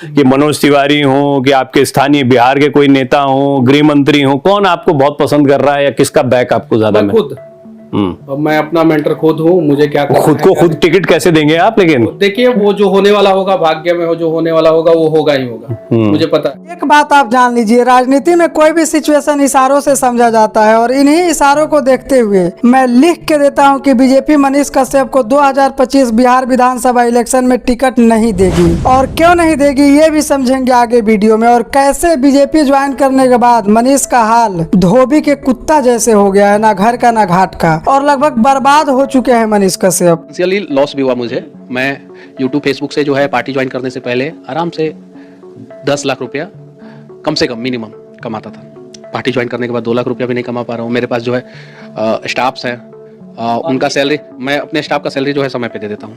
कि मनोज तिवारी हो, कि आपके स्थानीय बिहार के कोई नेता हो, गृह मंत्री हो, कौन आपको बहुत पसंद कर रहा है या किसका बैक आपको ज्यादा मैं खुद अब मैं अपना मेंटर खुद हूँ, मुझे क्या करना खुद है, को क्या खुद नहीं। टिकट कैसे देंगे आप? लेकिन देखिए वो जो होने वाला होगा, भाग्य में हो जो होने वाला होगा वो होगा ही होगा, मुझे पता है। एक बात आप जान लीजिए, राजनीति में कोई भी सिचुएशन इशारों से समझा जाता है और इन्हीं इशारों को देखते हुए मैं लिख के देता हूं कि बीजेपी मनीष कश्यप को 2025 बिहार विधानसभा इलेक्शन में टिकट नहीं देगी। और क्यों नहीं देगी ये भी समझेंगे आगे वीडियो में, और कैसे बीजेपी ज्वाइन करने के बाद मनीष का हाल धोबी के कुत्ता जैसे हो गया है, ना घर का ना घाट का, और लगभग बर्बाद हो चुके हैं मनीष कश्यप। फाइनेंशियली लॉस भी हुआ मुझे। मैं यूट्यूब फेसबुक से जो है पार्टी ज्वाइन करने से पहले आराम से 10 लाख रुपया कम से कम मिनिमम कमाता था। पार्टी ज्वाइन करने के बाद 2 लाख रुपया भी नहीं कमा पा रहा हूँ। मेरे पास जो है स्टाफ्स हैं, उनका सैलरी, मैं अपने स्टाफ का सैलरी जो है समय पे दे देता हूँ।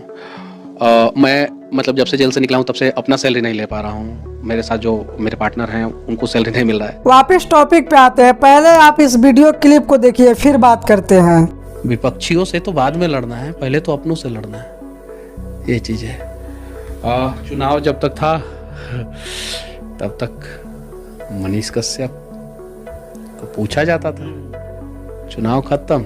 मैं मतलब जब से जेल से निकला हूँ तब से अपना सैलरी नहीं ले पा रहा हूँ। मेरे साथ जो मेरे पार्टनर हैं उनको सैलरी नहीं मिल रहा है। वापिस टॉपिक पे आते हैं, पहले आप इस वीडियो क्लिप को देखिए फिर बात करते हैं। विपक्षियों से तो बाद में लड़ना है, पहले तो अपनों से लड़ना है, ये चीज़ है। चुनाव जब तक था तब तक मनीष कश्यप को पूछा जाता था, चुनाव खत्म,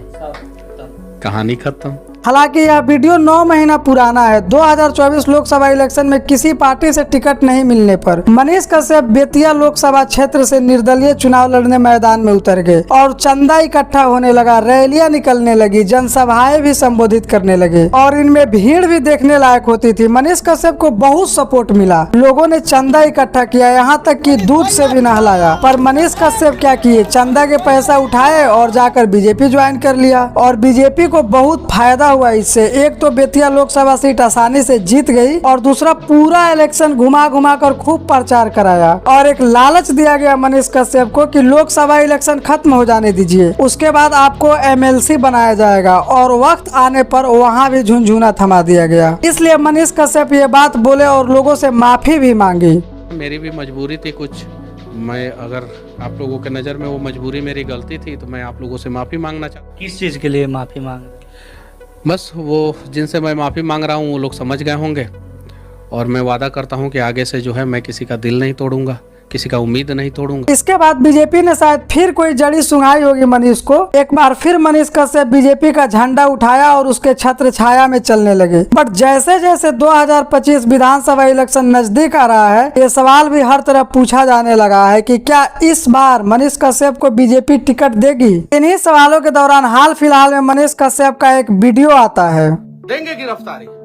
कहानी खत्म। हालांकि यह वीडियो 9 महीना पुराना है। 2024 लोकसभा इलेक्शन में किसी पार्टी से टिकट नहीं मिलने पर मनीष कश्यप बेतिया लोकसभा क्षेत्र से निर्दलीय चुनाव लड़ने मैदान में उतर गए और चंदा इकट्ठा होने लगा, रैलियां निकलने लगी, जनसभाएं भी संबोधित करने लगे और इनमें भीड़ भी देखने लायक होती थी। मनीष कश्यप को बहुत सपोर्ट मिला, लोगों ने चंदा इकट्ठा किया, यहाँ तक कि दूध से भी नहलाया। पर मनीष कश्यप क्या किए, चंदा के पैसा उठाए और जाकर बीजेपी ज्वाइन कर लिया और बीजेपी को बहुत फायदा हुआ इससे। एक तो बेतिया लोकसभा सीट आसानी से जीत गई और दूसरा पूरा इलेक्शन घुमा घुमा कर खूब प्रचार कराया और एक लालच दिया गया मनीष कश्यप को कि लोकसभा इलेक्शन खत्म हो जाने दीजिए, उसके बाद आपको एमएलसी बनाया जाएगा, और वक्त आने पर वहाँ भी झुनझुना थमा दिया गया। इसलिए मनीष कश्यप ये बात बोले और लोगों से माफी भी मांगी। मेरी भी मजबूरी थी कुछ, मैं अगर आप लोगों के नज़र में वो मजबूरी मेरी गलती थी तो मैं आप लोगों से माफ़ी मांगना चाहता। किस चीज़ के लिए माफ़ी मांग? बस वो जिनसे मैं माफ़ी मांग रहा हूँ वो लोग समझ गए होंगे, और मैं वादा करता हूँ कि आगे से जो है मैं किसी का दिल नहीं तोड़ूंगा, किसी का उम्मीद नहीं तोड़ूंगा। इसके बाद बीजेपी ने शायद फिर कोई जड़ी सुंघाई होगी मनीष को। एक बार फिर मनीष कश्यप बीजेपी का झंडा उठाया और उसके छत्र छाया में चलने लगे। बट जैसे जैसे 2025 विधानसभा इलेक्शन नजदीक आ रहा है, ये सवाल भी हर तरफ पूछा जाने लगा है कि क्या इस बार मनीष कश्यप को बीजेपी टिकट देगी। इन्हीं सवालों के दौरान हाल फिलहाल में मनीष कश्यप का एक वीडियो आता है। देंगे गिरफ्तारी,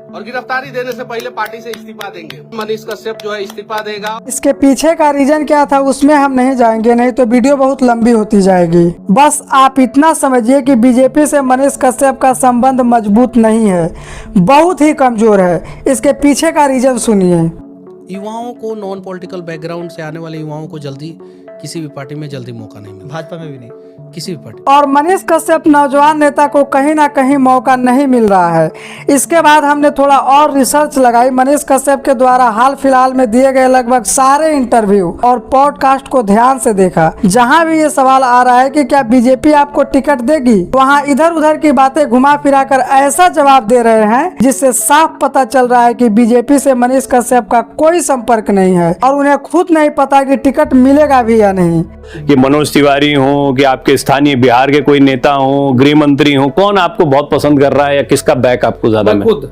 और गिरफ्तारी देने से पहले पार्टी से इस्तीफा देंगे। मनीष कश्यप जो है इस्तीफा देगा। इसके पीछे का रीजन क्या था उसमें हम नहीं जाएंगे, नहीं तो वीडियो बहुत लंबी होती जाएगी। बस आप इतना समझिए कि बीजेपी से मनीष कश्यप का संबंध मजबूत नहीं है, बहुत ही कमजोर है। इसके पीछे का रीजन सुनिए। युवाओं को, नॉन पॉलिटिकल बैकग्राउंड से आने वाले युवाओं को जल्दी किसी भी पार्टी में जल्दी मौका नहीं मिलता, भाजपा में भी नहीं, किसी भी पार्टी। और मनीष कश्यप नौजवान नेता को कहीं ना कहीं मौका नहीं मिल रहा है। इसके बाद हमने थोड़ा और रिसर्च लगाई। मनीष कश्यप के द्वारा हाल फिलहाल में दिए गए लगभग सारे इंटरव्यू और पॉडकास्ट को ध्यान से देखा। जहां भी ये सवाल आ रहा है कि क्या बीजेपी आपको टिकट देगी, वहां इधर उधर की बातें घुमा फिरा कर ऐसा जवाब दे रहे हैं जिससे साफ पता चल रहा है कि बीजेपी से मनीष कश्यप का कोई संपर्क नहीं है और उन्हें खुद नहीं पता कि टिकट मिलेगा भी या नहीं। कि मनोज तिवारी हो, कि आपके स्थानीय बिहार के कोई नेता हो, गृह मंत्री हो, कौन आपको बहुत पसंद कर रहा है या किसका बैक आपको ज्यादा? मैं खुद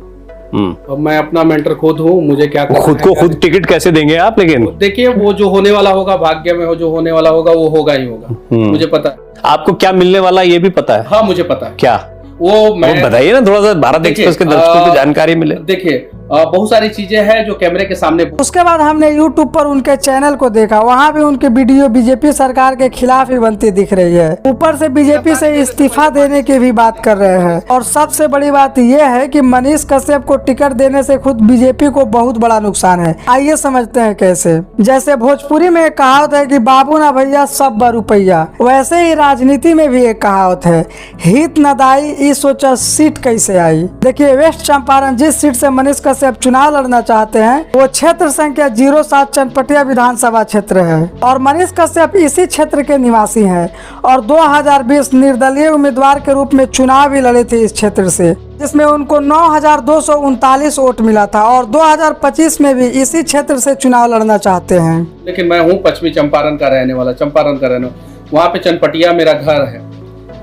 मैं अपना मेंटर खुद हूँ, मुझे क्या करना खुद है, को क्या खुद टिकट कैसे देंगे आप? लेकिन देखिए वो जो होने वाला होगा, भाग्य में हो जो होने वाला होगा वो होगा ही होगा, मुझे पता है। आपको क्या मिलने वाला ये भी पता है? हाँ मुझे पता है। क्या वो मैं बताइए ना, थोड़ा सा भारत एक्सप्रेस के दर्शकों को जानकारी मिले। देखिए बहुत सारी चीजें हैं जो कैमरे के सामने। उसके बाद हमने YouTube पर उनके चैनल को देखा, वहाँ भी उनकी वीडियो बीजेपी सरकार के खिलाफ ही बनती दिख रही है। ऊपर से बीजेपी से इस्तीफा देने की भी बात कर रहे हैं। और सबसे बड़ी बात यह है कि मनीष कश्यप को टिकट देने से खुद बीजेपी को बहुत बड़ा नुकसान है। आइए समझते हैं कैसे। जैसे भोजपुरी में एक कहावत है कि बाबू ना भैया सब रुपैया, वैसे ही राजनीति में भी एक कहावत है, हित न दाई ये सोचा सीट कैसे आई। देखिए, वेस्ट चंपारण जिस सीट से मनीष कश्यप चुनाव लड़ना चाहते हैं वो क्षेत्र संख्या 07 चनपटिया विधानसभा क्षेत्र है और मनीष कश्यप इसी क्षेत्र के निवासी हैं और 2020 निर्दलीय उम्मीदवार के रूप में चुनाव भी लड़े थे इस क्षेत्र से, जिसमें उनको 9,239 वोट मिला था और 2025 में भी इसी क्षेत्र से चुनाव लड़ना चाहते हैं। लेकिन मैं हूँ पश्चिमी चंपारण का रहने वाला, चंपारण का रहने वाला। वहाँ पे चनपटिया मेरा घर है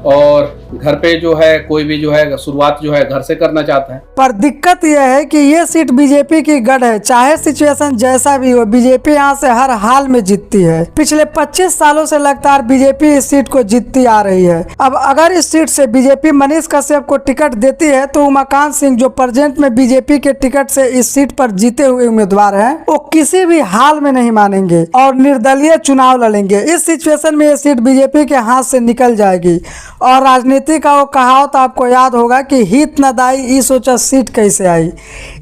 और घर पे जो है कोई भी जो है शुरुआत जो है घर से करना चाहता है। पर दिक्कत यह है कि ये सीट बीजेपी की गढ़ है, चाहे सिचुएशन जैसा भी हो बीजेपी यहाँ से हर हाल में जीतती है। पिछले 25 सालों से लगातार बीजेपी इस सीट को जीतती आ रही है। अब अगर इस सीट से बीजेपी मनीष कश्यप को टिकट देती है तो उमाकांत सिंह जो प्रेजेंट में बीजेपी के टिकट से इस सीट पर जीते हुए उम्मीदवार है वो किसी भी हाल में नहीं मानेंगे और निर्दलीय चुनाव लड़ेंगे। इस सिचुएशन में ये सीट बीजेपी के हाथ से निकल जाएगी और राजनीति का वो कहावत आपको याद होगा कि हित न दाई ई सोचा सीट कैसे आई।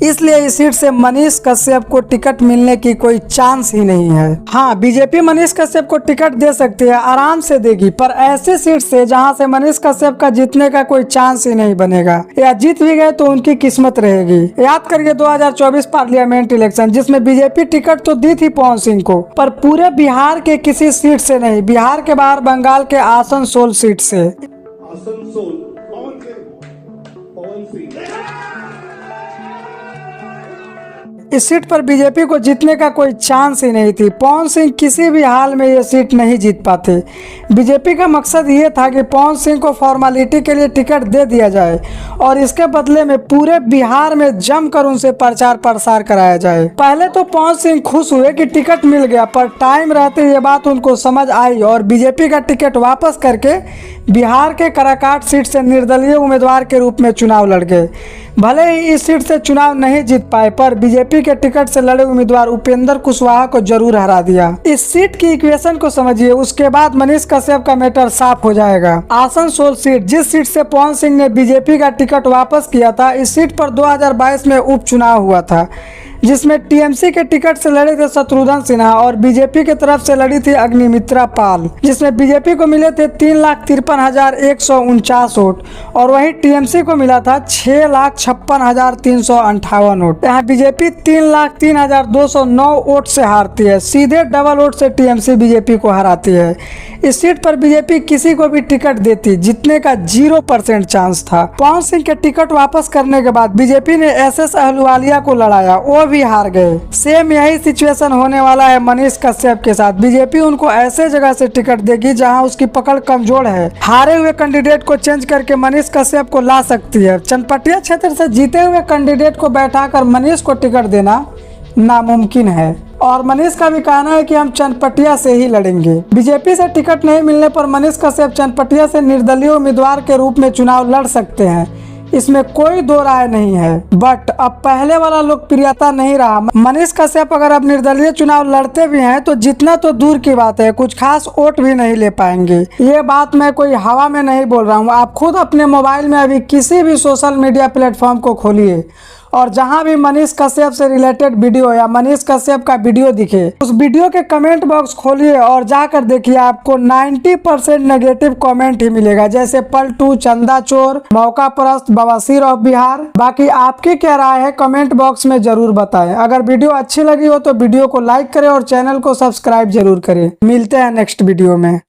इसलिए इस सीट से मनीष कश्यप को टिकट मिलने की कोई चांस ही नहीं है। हाँ, बीजेपी मनीष कश्यप को टिकट दे सकती है, आराम से देगी, पर ऐसी सीट से जहां से मनीष कश्यप का जीतने का कोई चांस ही नहीं बनेगा या जीत भी गए तो उनकी किस्मत रहेगी। याद करिए 2024 पार्लियामेंट इलेक्शन जिसमें बीजेपी टिकट तो दी थी पवन सिंह को, पर पूरे बिहार के किसी सीट से नहीं, बिहार के बाहर बंगाल के आसनसोल सीट से। आसनसोल कौन से? पवन सिंह। इस सीट पर बीजेपी को जीतने का कोई चांस ही नहीं थी। पवन सिंह किसी भी हाल में ये सीट नहीं जीत पाते। बीजेपी का मकसद ये था कि पवन सिंह को फॉर्मेलिटी के लिए टिकट दे दिया जाए और इसके बदले में पूरे बिहार में जमकर उनसे प्रचार प्रसार कराया जाए। पहले तो पवन सिंह खुश हुए कि टिकट मिल गया, पर टाइम रहते ये बात उनको समझ आई और बीजेपी का टिकट वापस करके बिहार के काराकाट सीट से निर्दलीय उम्मीदवार के रूप में चुनाव लड़ गए। भले ही इस सीट से चुनाव नहीं जीत पाए पर बीजेपी के टिकट से लड़े उम्मीदवार उपेंद्र कुशवाहा को जरूर हरा दिया। इस सीट की इक्वेशन को समझिए, उसके बाद मनीष कश्यप का मैटर साफ हो जाएगा। आसनसोल सीट जिस सीट से पवन सिंह ने बीजेपी का टिकट वापस किया था, इस सीट पर 2022 में उपचुनाव हुआ था जिसमें टीएमसी के टिकट से लड़े थे शत्रुघ्न सिन्हा और बीजेपी की तरफ से लड़ी थी अग्निमित्रा पाल, जिसमें बीजेपी को मिले थे 3,53,149 वोट और वहीं टीएमसी को मिला था 6,56,358 वोट। यहाँ बीजेपी 3,03,209 वोट से हारती है, सीधे डबल वोट से टीएमसी बीजेपी को हराती है। इस सीट पर बीजेपी किसी को भी टिकट देती, जीतने का 0% चांस था। पवन सिंह के टिकट वापस करने के बाद बीजेपी ने एसएस अहलुवालिया को लड़ाया, वो भी हार गए। सेम यही सिचुएशन होने वाला है मनीष कश्यप के साथ। बीजेपी उनको ऐसे जगह से टिकट देगी जहां उसकी पकड़ कमजोर है। हारे हुए कैंडिडेट को चेंज करके मनीष कश्यप को ला सकती है। चनपटिया क्षेत्र से जीते हुए कैंडिडेट को बैठाकर मनीष को टिकट देना नामुमकिन है और मनीष का भी कहना है कि हम चनपटिया से ही लड़ेंगे। बीजेपी से टिकट नहीं मिलने पर मनीष कश्यप चनपटिया से निर्दलीय उम्मीदवार के रूप में चुनाव लड़ सकते हैं, इसमें कोई दो राय नहीं है। बट अब पहले वाला लोकप्रियता नहीं रहा। मनीष कश्यप अगर अब निर्दलीय चुनाव लड़ते भी हैं तो जितना तो दूर की बात है, कुछ खास वोट भी नहीं ले पाएंगे। ये बात मैं कोई हवा में नहीं बोल रहा हूँ। आप खुद अपने मोबाइल में अभी किसी भी सोशल मीडिया प्लेटफॉर्म को खोलिए और जहां भी मनीष कश्यप से रिलेटेड वीडियो या मनीष कश्यप का वीडियो दिखे उस वीडियो के कमेंट बॉक्स खोलिए और जाकर देखिए, आपको 90% नेगेटिव कमेंट ही मिलेगा, जैसे पलटू, चंदा चोर, मौका परस्त, बवासीर ऑफ बिहार। बाकी आपकी क्या राय है कमेंट बॉक्स में जरूर बताएं। अगर वीडियो अच्छी लगी हो तो वीडियो को लाइक करें और चैनल को सब्सक्राइब जरूर करें। मिलते हैं नेक्स्ट वीडियो में।